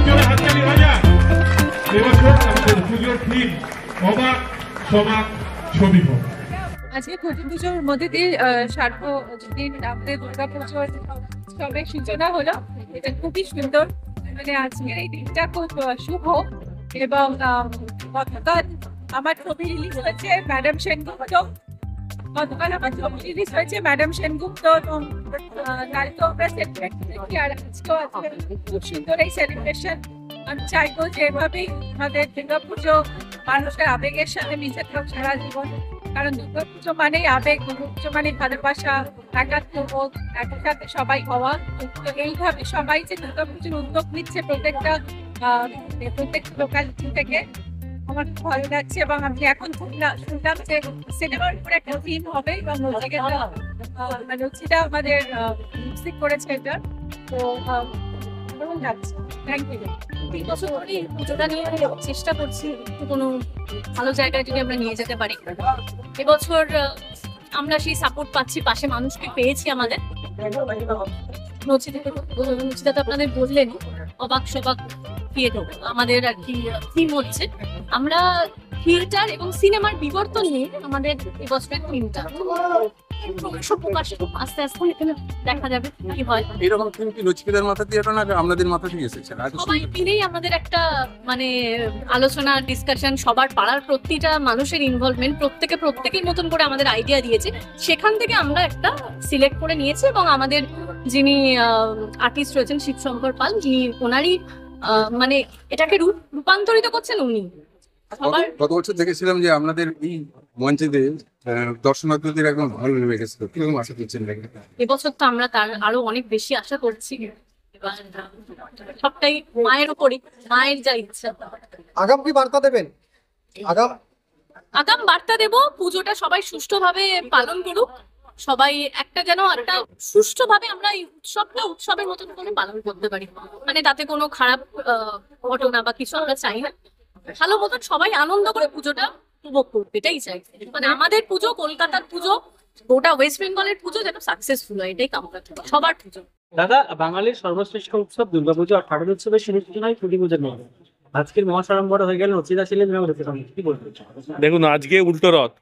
জোরে হাততালি বাজা। এবছর আমাদের পুজোর থিম অবাক সবাক ছবি হোক। আজকে ছটি পুজোর মধ্যে দিয়ে সার্বজনীন আমাদের দুর্গা পুজোর উৎসবের সূচনা হলো। এটা খুবই সুন্দর, মানে আজকের এই দিনটা খুব শুভ। এবং গতকাল আমার ছবি রিলিজ হয়েছে ম্যাডাম সেনগুপ্ত, ম্যাডাম সেনগুপ্ত এবং কালকে আমরা সেলিব্রেট করেছি। আর আজকেও খুব সুন্দর এই সেলিব্রেশন। আমি চাইবো যে এভাবেই আমাদের দুর্গা পুজো মানুষের আবেগের সাথে মিশে থাক সারা জীবন। কারণ দুর্গা পুজো মানেই আবেগ, দুর্গা পুজো মানে ভালোবাসা, একাত্মবোধ, একসাথে সবাই হওয়া। তো এইভাবে সবাই যে দুর্গা পুজোর উদ্যোগ নিচ্ছে প্রত্যেকটা লোকালিটি থেকে, আমার খুব ভালো লাগছে। এবং আমি এখন শুনলাম যে সিনেমার উপর একটা থিম হবে এবং রচিতা আমাদের মিউজিক করেছে এটা। তো ভালো লাগছে। Thank you. 3 বছর ধরে পুজোটা নিয়ে চেষ্টা করছি কোনো ভালো জায়গায় যদি আমরা নিয়ে যেতে পারি। এবছর আমরা সেই সাপোর্ট পাচ্ছি, পাশে মানুষকে পেয়েছি। আমাদের নচিতা তো আপনাদের বললেন অবাক সবাক থিয়েটার আমাদের আর কি থিম হচ্ছে। আমরা থিয়েটার এবং সিনেমার বিবর্তন নিয়ে আমাদের এবছরের থিমটা আস্তে আস্তে দেখা যাবে কি হয়। এরকম থিম কি নচিকেতার মাথা দিয়ে না আপনাদের মাথা থেকে এসেছে? সবাই মিলেই আমাদের একটা মানে আলোচনা ডিসকাশন, সবার পাড়ার প্রতিটা মানুষের ইনভলভমেন্ট, প্রত্যেকেই নতুন করে আমাদের আইডিয়া দিয়েছে। সেখান থেকে আমরা একটা সিলেক্ট করে নিয়েছি এবং আমাদের যিনি আর্টিস্ট রয়েছেন শিবশঙ্কর পাল, যিনি ওনারই মানে এটাকে রূপান্তরিত করছেন উনি। গত বছর দেখেছিলাম যে আপনাদের এই মঞ্চেতে দর্শনার্থীদের একদম ভালো লেগে গেছিল, কিরকম আশা করছেন? এবছর তো আমরা তার আরো অনেক বেশি আশা করছি। এবার সবটাই মায়ের উপরই, মায়ের যা ইচ্ছা। আগাম কি বার্তা দেবেন? আগাম বার্তা দেবো, পুজোটা সবাই সুষ্ঠুভাবে পালন করুক। সবাই একটা সুষ্ঠুভাবে আমরা এই উৎসবের মতন করে পালন করতে পারি। মানে তাতে কোনো খারাপ ঘটনা বা কিছু আমরা চাই না। ভালো মতন সবাই আনন্দ করে পুজোটা উপভোগ করতে, এটাই চাই। মানে আমাদের পুজো, কলকাতার পুজো, গোটা ওয়েস্ট বেঙ্গলের পুজো যেন সাকসেসফুল হয়, এটাই কামনা করি সবার পুজো। দাদা, বাঙালির সর্বশ্রেষ্ঠ উৎসব দুর্গাপুজো আর শারদ উৎসবের শুরু হয় ছুটি পুজোর নিয়ে। আজকের মহাসড়ম্বর হয়ে গেল, নচিতা ছিলেন, কি বলবেন? দেখুন, আজকে উল্টো রথ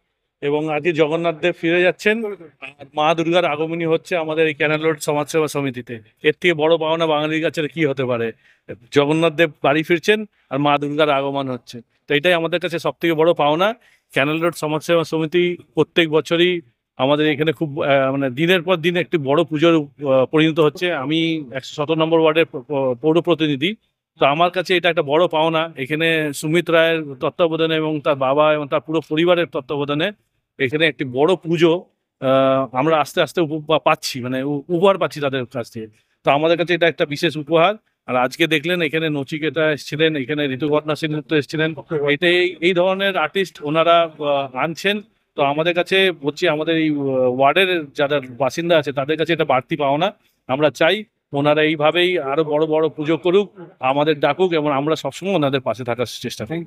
এবং আজকে জগন্নাথ দেব ফিরে যাচ্ছেন। মা দুর্গার আগমনী হচ্ছে আমাদের এই ক্যানাল রোড সমাজসেবা সমিতিতে। এর থেকে বড় পাওনা বাঙালির কাছে কি হতে পারে? জগন্নাথ দেব বাড়ি ফিরছেন আর মা দুর্গার আগমন হচ্ছে, তো এটাই আমাদের কাছে সব থেকে বড় পাওনা। ক্যানাল রোড সমাজসেবা সমিতি প্রত্যেক বছরই আমাদের এখানে খুব মানে দিনের পর দিন একটি বড় পুজোর পরিণত হচ্ছে। আমি 117 নম্বর ওয়ার্ডের পৌর প্রতিনিধি, তো আমার কাছে এটা একটা বড় পাওনা। এখানে সুমিত রায়ের তত্ত্বাবধানে এবং তার বাবা এবং তার পুরো পরিবারের তত্ত্বাবধানে এখানে একটি বড় পুজো আমরা আস্তে আস্তে পাচ্ছি, মানে উপহার পাচ্ছি তাদের কাছ থেকে। তো আমাদের কাছে এটা একটা বিশেষ উপহার। আর আজকে দেখলেন এখানে নচিকেতা এসেছিলেন, এখানে ঋতুপর্ণা সেনগুপ্ত এসেছিলেন। এটাই এই ধরনের আর্টিস্ট ওনারা আনছেন। তো আমাদের কাছে বলছি, আমাদের এই ওয়ার্ডের যারা বাসিন্দা আছে তাদের কাছে এটা বাড়তি পাওনা। আমরা চাই ওনারা এইভাবেই আরো বড় বড় পুজো করুক, আমাদের ডাকুক এবং আমরা সবসময় ওনাদের পাশে থাকার চেষ্টা করি।